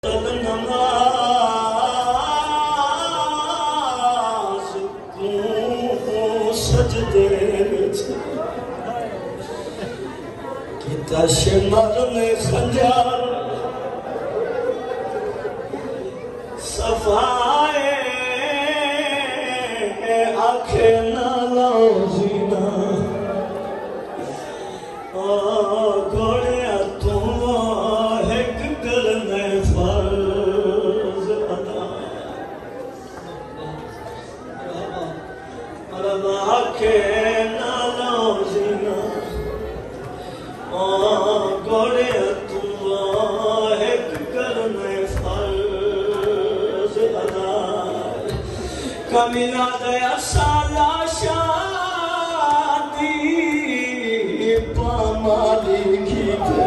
نماز کو سجدے کیتا شمر میں خنجر صفائے آنکھیں نہ لوزینا گوڑیا تم ایک کرنے فرض ادا رب آنکھیں نہ لوزینا گوڑیا تم ایک کرنے فرض ادا کمینا دیا سالا شادی پامالی کی تھے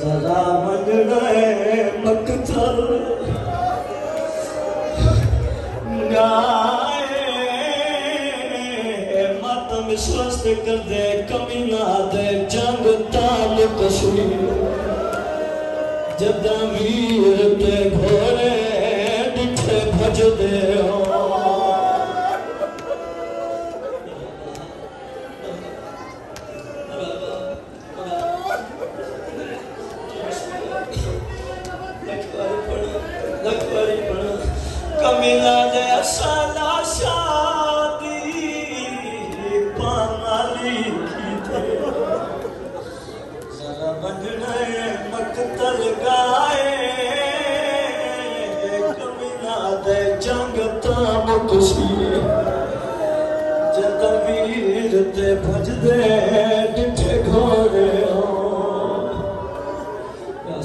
ذرا منگنے مقتل گائے ماتم سوست کر دے کمینا دے جنگ تعلق سوئی جدہ ویر تے گھوڑے ڈٹھے بھج دے کمینا دے سالا شادی پامالی کی تھے ذرا بندنے مقتل گائے کمینا دے جنگ تامک سی جدہ ویر تے بھج دے ڈٹھے گھوڑے یا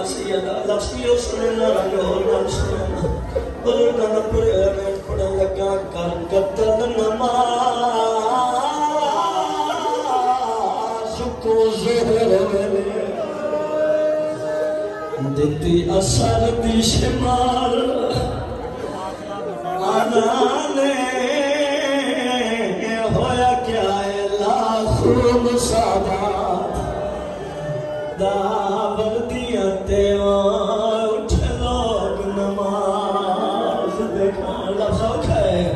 سیدہ لفظی سننا رنگو سننا بلنا نہ پڑے میں پڑھا لگا کر قتل نماز کو زہر میں دیتی اثر دی شمار آنانے ہویا کیا ہے لاکھوں مسابات دابر دیا تیوار اٹھے لوگ نماز دیکھا لفظ اکھے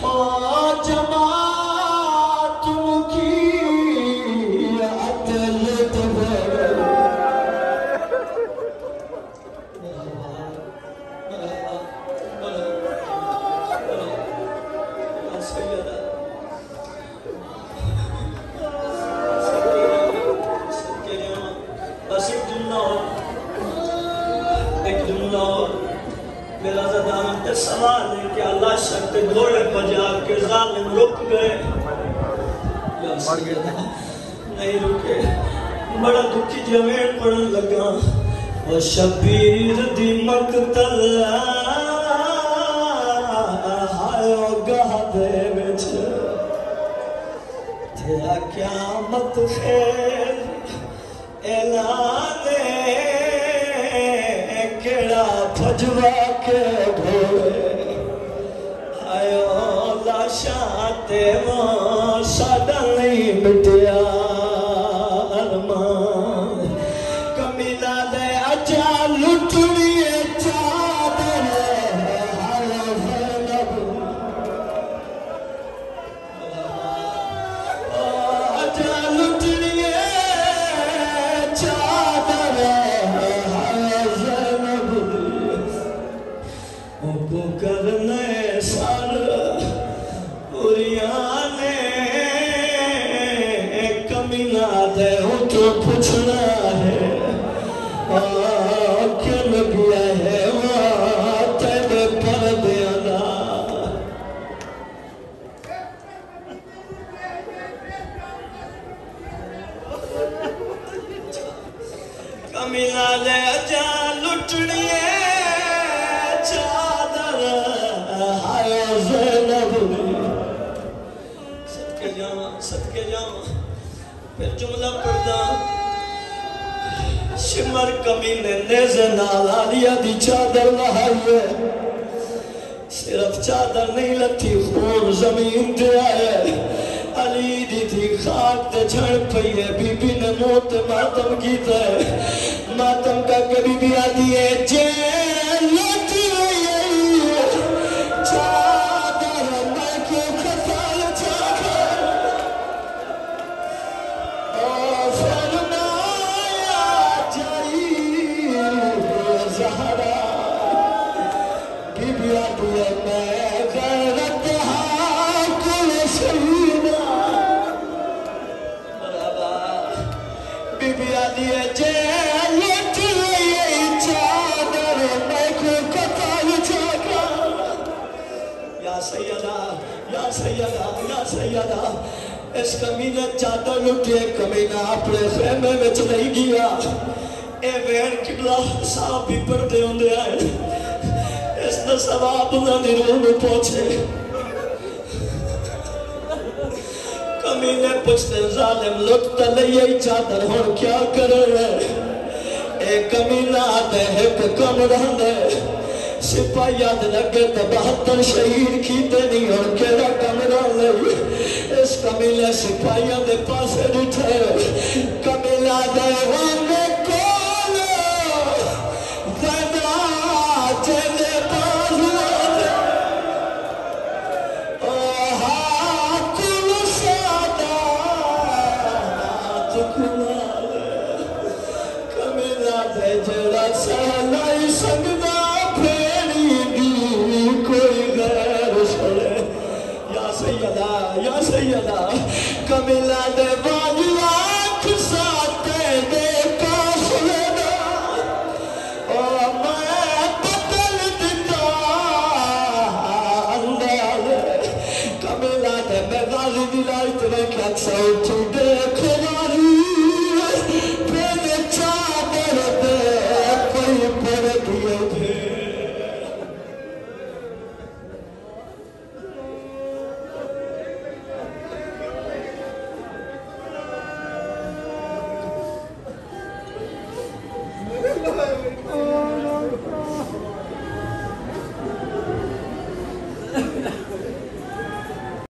او جماعت کی عدل تبھر میرا زدان تے سوال ہے کہ اللہ شک گھوڑے بجا کے ظالم رک گئے نہیں رکے بڑا دکھی جوین پڑھن لگا وہ شبیر دی مقتل ہائیو گاہ دے بچ تیرا قیامت خیر اعلانے کیڑا پھجوا کے گھوڑے آئیو لاشاتے وہاں ساڑا نہیں مٹیا ارمان کمینا دے اچھا لٹنیے چادر آئیو زینب اچھا لٹنیے چادر کو کرنے سار پوریانے کمینا دے ہو تو پوچھنا ہے کیا لگیا ہے وہاں تیرے پر دیانا کمینا دے جا لٹنیے صدقے جاؤں پھر جملہ پڑھدا شمر کمینے نیزے نال آلیا دی چادر لہائیے صرف چادر نہیں لٹھی خون زمین دے آئے علی دی تھی خاک تے جھڑ پئی ہے بی بی نے موت ماتم کیتا ہے ماتم کا کہ بی بی آدھی ہے جے لوٹی ہوئی چادر میں کو کھتال چاکے اور فرمایا جائی زہرا بی بی آدھی ہے میں غیرت حاکل شہیدہ مرحبا بی بی آدھی ہے جے لوٹی ہوئی چادر میں کو کھتال چاکے یا سیدہ یا سیدہ یا سیدہ اس کمینے چادر لٹے کمینہ اپنے خیمے میں چلئی گیا اے وین کبلا صاحب بھی پردے ہوندے آئے اس نے ثواب اللہ دی روح میں پہنچے کمینے پچھتے ظالم لٹتا لئی چادر ہون کیا کرے اے کمینہ آتے ایک کم رہنے سپاہی یاد لگے تو 72 شہید کیتے نہیں اور کیڑا کمرہ لئی اس کمیلے سپاہیاں دے پاسے ڈٹھے کمیلہ دے وانے کولو وینا چلے بازوان اوہا کل سادات کلالے کمیلہ دے جڑا سہلائی سنگنا کوئی غیر سنے یا سیدہ کمیلہ دے